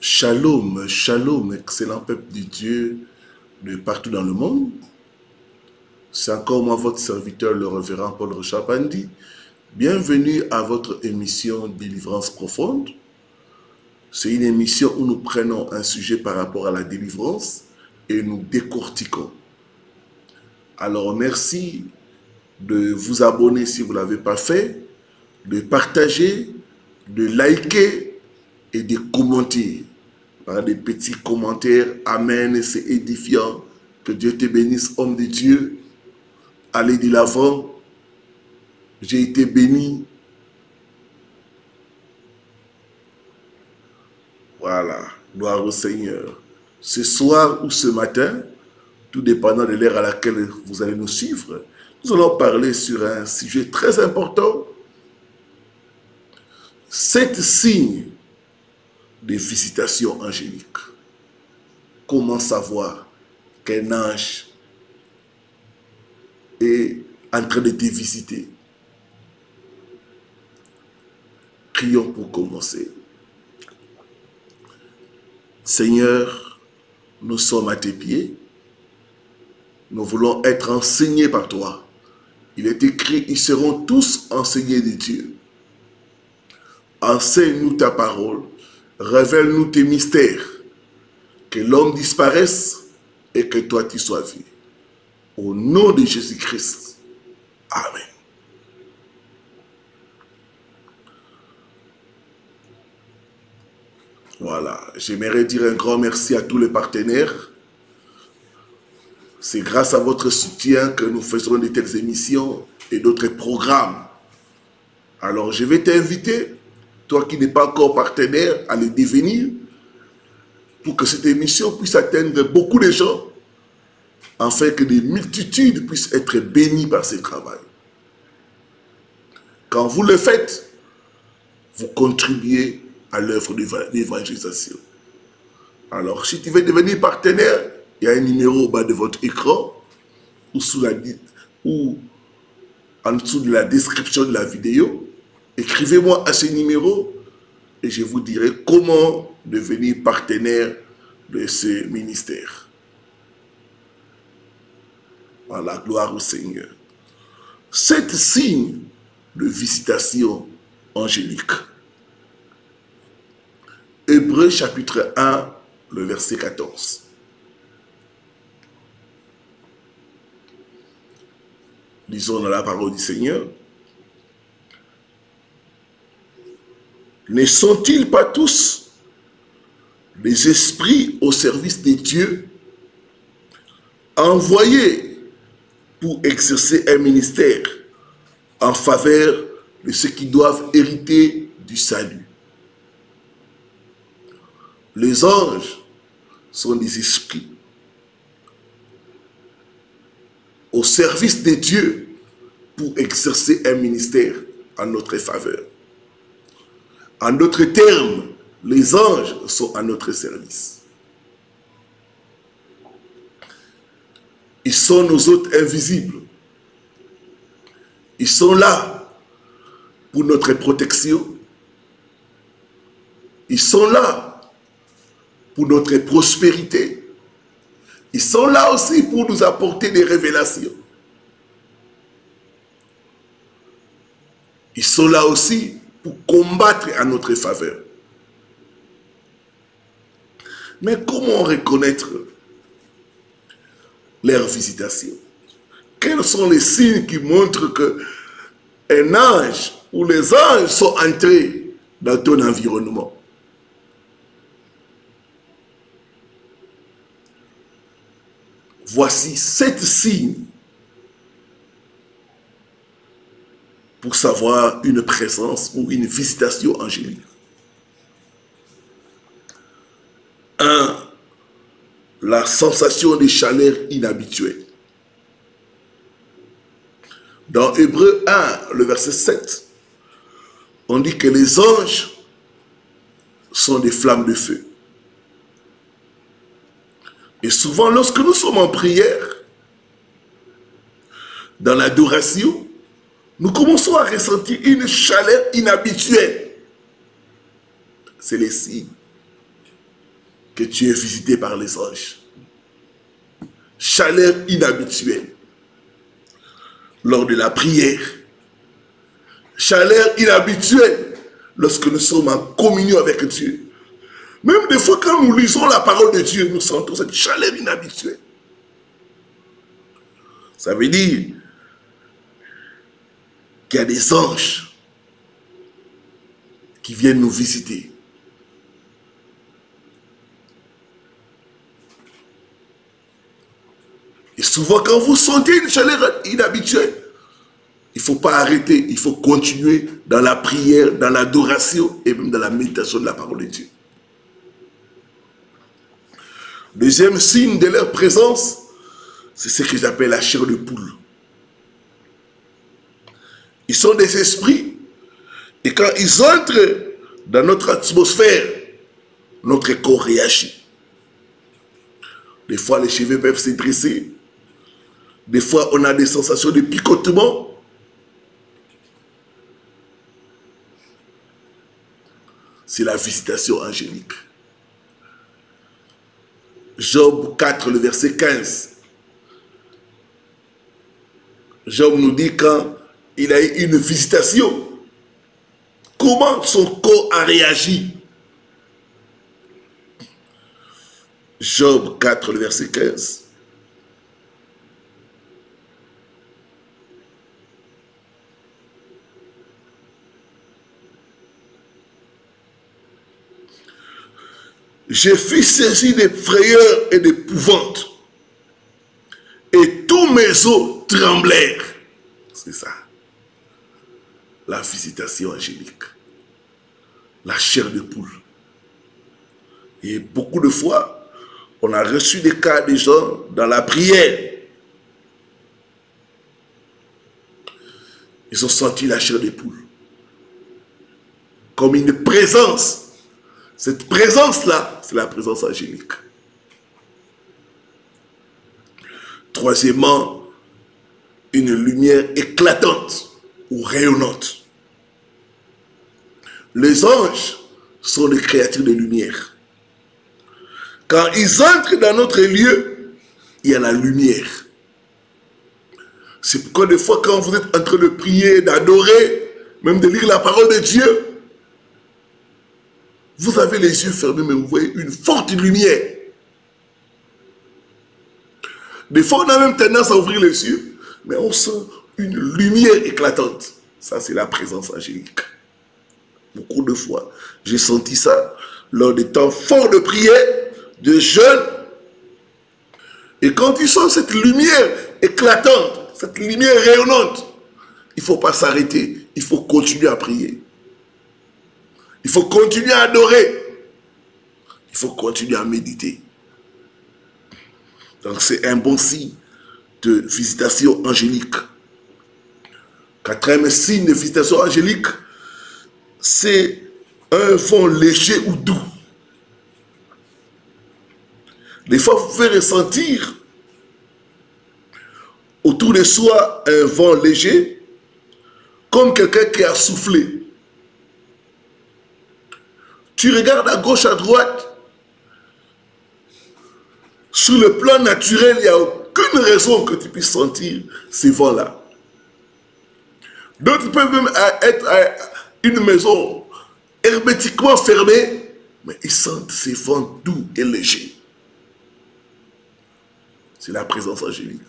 Shalom, shalom, excellent peuple de Dieu de partout dans le monde. C'est encore moi, votre serviteur, le révérend Paul Richard Pandi. Bienvenue à votre émission Délivrance profonde. C'est une émission où nous prenons un sujet par rapport à la délivrance et nous décortiquons. Alors merci de vous abonner si vous ne l'avez pas fait, de partager, de liker et de commenter. Par des petits commentaires, amen, c'est édifiant. Que Dieu te bénisse, homme de Dieu. Allez de l'avant. J'ai été béni. Voilà, gloire au Seigneur. Ce soir ou ce matin, tout dépendant de l'heure à laquelle vous allez nous suivre, nous allons parler sur un sujet très important. 7 signes de visitation angélique. Comment savoir qu'un ange est en train de te visiter? Prions pour commencer. Seigneur, nous sommes à tes pieds. Nous voulons être enseignés par toi. Il est écrit, ils seront tous enseignés de Dieu. Enseigne-nous ta parole. Révèle-nous tes mystères. Que l'homme disparaisse et que toi tu sois vu. Au nom de Jésus-Christ. Amen. Voilà. J'aimerais dire un grand merci à tous les partenaires. C'est grâce à votre soutien que nous faisons de telles émissions et d'autres programmes. Alors je vais t'inviter, toi qui n'es pas encore partenaire, à le devenir pour que cette émission puisse atteindre beaucoup de gens afin que des multitudes puissent être bénies par ce travail. Quand vous le faites, vous contribuez à l'œuvre d'évangélisation. Alors, si tu veux devenir partenaire, il y a un numéro au bas de votre écran ou en dessous de la description de la vidéo. Écrivez-moi à ce numéro et je vous dirai comment devenir partenaire de ce ministère. Voilà, gloire au Seigneur. 7 signes de visitation angélique. Hébreux chapitre 1, le verset 14. Lisons dans la parole du Seigneur. Ne sont-ils pas tous des esprits au service de Dieu, envoyés pour exercer un ministère en faveur de ceux qui doivent hériter du salut? Les anges sont des esprits au service de Dieu pour exercer un ministère en notre faveur. En d'autres termes, les anges sont à notre service. Ils sont nos hôtes invisibles. Ils sont là pour notre protection. Ils sont là pour notre prospérité. Ils sont là aussi pour nous apporter des révélations. Ils sont là aussi pour combattre à notre faveur. Mais comment reconnaître leur visitation? Quels sont les signes qui montrent qu'un ange ou les anges sont entrés dans ton environnement? Voici 7 signes pour savoir une présence ou une visitation angélique. 1. La sensation de chaleur inhabituelle. Dans Hébreux 1, le verset 7, on dit que les anges sont des flammes de feu. Et souvent, lorsque nous sommes en prière, dans l'adoration, nous commençons à ressentir une chaleur inhabituelle. C'est les signes que tu es visité par les anges. Chaleur inhabituelle lors de la prière. Chaleur inhabituelle lorsque nous sommes en communion avec Dieu. Même des fois quand nous lisons la parole de Dieu, nous sentons cette chaleur inhabituelle. Ça veut dire qu'il y a des anges qui viennent nous visiter. Et souvent, quand vous sentez une chaleur inhabituelle, il ne faut pas arrêter, il faut continuer dans la prière, dans l'adoration et même dans la méditation de la parole de Dieu. Deuxième signe de leur présence, c'est ce que j'appelle la chair de poule. Ils sont des esprits et quand ils entrent dans notre atmosphère, notre corps réagit. Des fois, les cheveux peuvent se dresser. Des fois, on a des sensations de picotement. C'est la visitation angélique. Job 4, le verset 15. Job nous dit quand il a eu une visitation, comment son corps a réagi. Job 4, le verset 15. Je fus saisi de frayeur et d'épouvante, et tous mes os tremblèrent. C'est ça. La visitation angélique. La chair de poule. Et beaucoup de fois, on a reçu des cas des gens dans la prière. Ils ont senti la chair de poule. Comme une présence. Cette présence-là, c'est la présence angélique. Troisièmement, une lumière éclatante ou rayonnante. Les anges sont des créatures de lumière. Quand ils entrent dans notre lieu, il y a la lumière. C'est pourquoi des fois quand vous êtes en train de prier, d'adorer, même de lire la parole de Dieu, vous avez les yeux fermés, mais vous voyez une forte lumière. Des fois, on a même tendance à ouvrir les yeux, mais on sent une lumière éclatante. Ça, c'est la présence angélique. Beaucoup de fois, j'ai senti ça lors des temps forts de prière, de jeûne. Et quand tu sens cette lumière éclatante, cette lumière rayonnante, il ne faut pas s'arrêter, il faut continuer à prier. Il faut continuer à adorer. Il faut continuer à méditer. Donc c'est un bon signe de visitation angélique. Quatrième signe de visitation angélique, c'est un vent léger ou doux. Des fois, vous pouvez ressentir autour de soi un vent léger, comme quelqu'un qui a soufflé. Tu regardes à gauche, à droite. Sur le plan naturel, il n'y a aucune raison que tu puisses sentir ces vents-là. D'autres peuvent même être à une maison hermétiquement fermée, mais ils sentent ces vents doux et légers. C'est la présence angélique.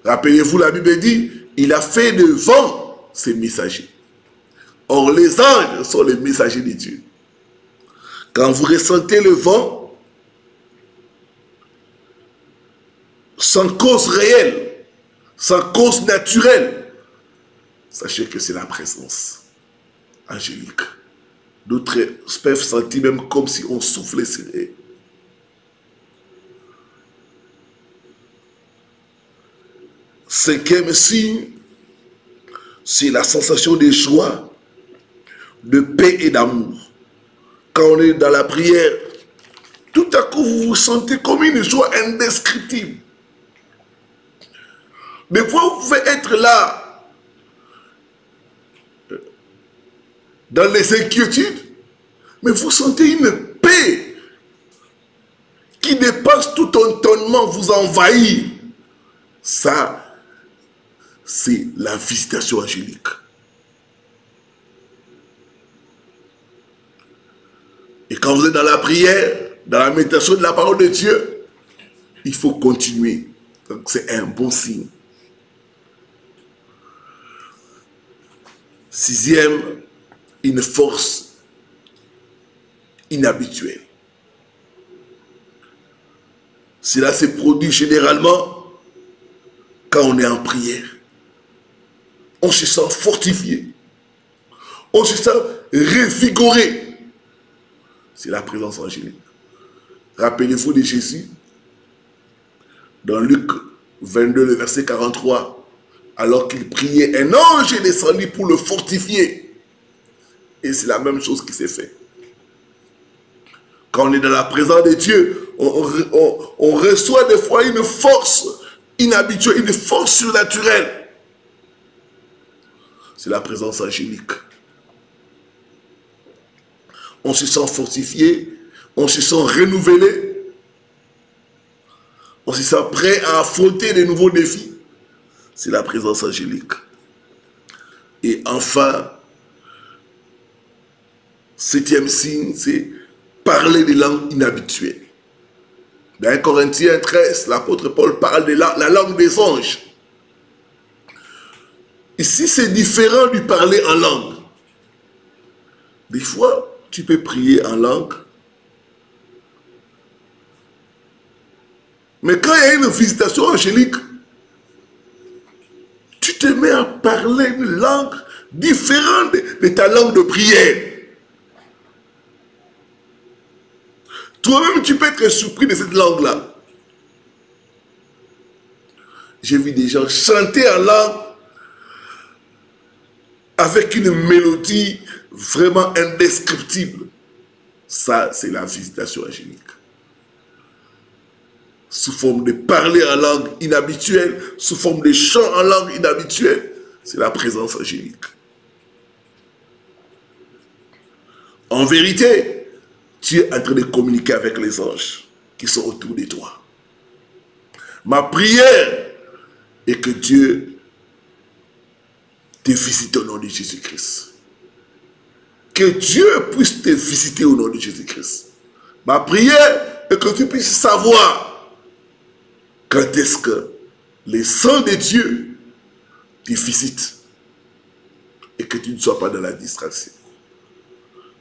Rappelez-vous, la Bible dit, il a fait de vent ses messagers. Or, les anges sont les messagers de Dieu. Quand vous ressentez le vent, sans cause réelle, sans cause naturelle, sachez que c'est la présence angélique. D'autres peuvent sentir même comme si on soufflait sur eux. Cinquième signe, c'est la sensation de joie, de paix et d'amour. Quand on est dans la prière, tout à coup vous vous sentez comme une joie indescriptible. Des fois vous pouvez être là, dans les inquiétudes, mais vous sentez une paix silence, tout entonnement vous envahit. Ça, c'est la visitation angélique. Et quand vous êtes dans la prière, dans la méditation de la parole de Dieu, il faut continuer. Donc c'est un bon signe. Sixième, une force inhabituelle. Cela se produit généralement quand on est en prière. On se sent fortifié. On se sent revigoré. C'est la présence angélique. Rappelez-vous de Jésus, dans Luc 22, le verset 43, alors qu'il priait, un ange est descendu pour le fortifier. Et c'est la même chose qui s'est fait. Quand on est dans la présence de Dieu, on reçoit des fois une force inhabituelle, une force surnaturelle. C'est la présence angélique. On se sent fortifié, on se sent renouvelé, on se sent prêt à affronter de nouveaux défis. C'est la présence angélique. Et enfin, septième signe, c'est parler des langues inhabituelles. Dans 1 Corinthiens 13, l'apôtre Paul parle de la langue des anges. Ici, c'est différent du parler en langue. Des fois, tu peux prier en langue. Mais quand il y a une visitation angélique, tu te mets à parler une langue différente de ta langue de prière. Toi-même, tu peux être surpris de cette langue-là. J'ai vu des gens chanter en langue avec une mélodie vraiment indescriptible. Ça, c'est la visitation angélique. Sous forme de parler en langue inhabituelle, sous forme de chant en langue inhabituelle, c'est la présence angélique. En vérité, tu es en train de communiquer avec les anges qui sont autour de toi. Ma prière est que Dieu te visite au nom de Jésus-Christ. Que Dieu puisse te visiter au nom de Jésus-Christ. Ma prière est que tu puisses savoir quand est-ce que les saints de Dieu te visitent et que tu ne sois pas dans la distraction.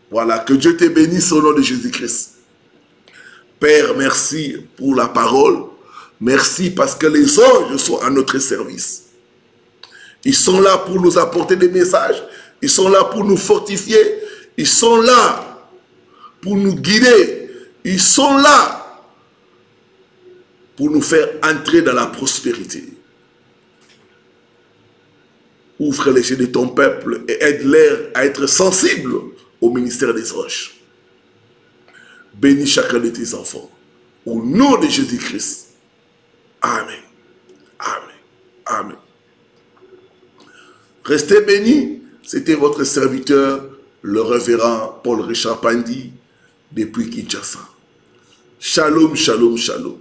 Voilà, que Dieu te bénisse au nom de Jésus-Christ. Père, merci pour la parole. Merci parce que les anges sont à notre service. Ils sont là pour nous apporter des messages. Ils sont là pour nous fortifier. Ils sont là pour nous guider. Ils sont là pour nous faire entrer dans la prospérité. Ouvre les yeux de ton peuple et aide-les à être sensibles au ministère des anges. Bénis chacun de tes enfants. Au nom de Jésus-Christ. Amen. Amen. Amen. Restez bénis. C'était votre serviteur, le révérend Paul Richard Pandi, depuis Kinshasa. Shalom, shalom, shalom.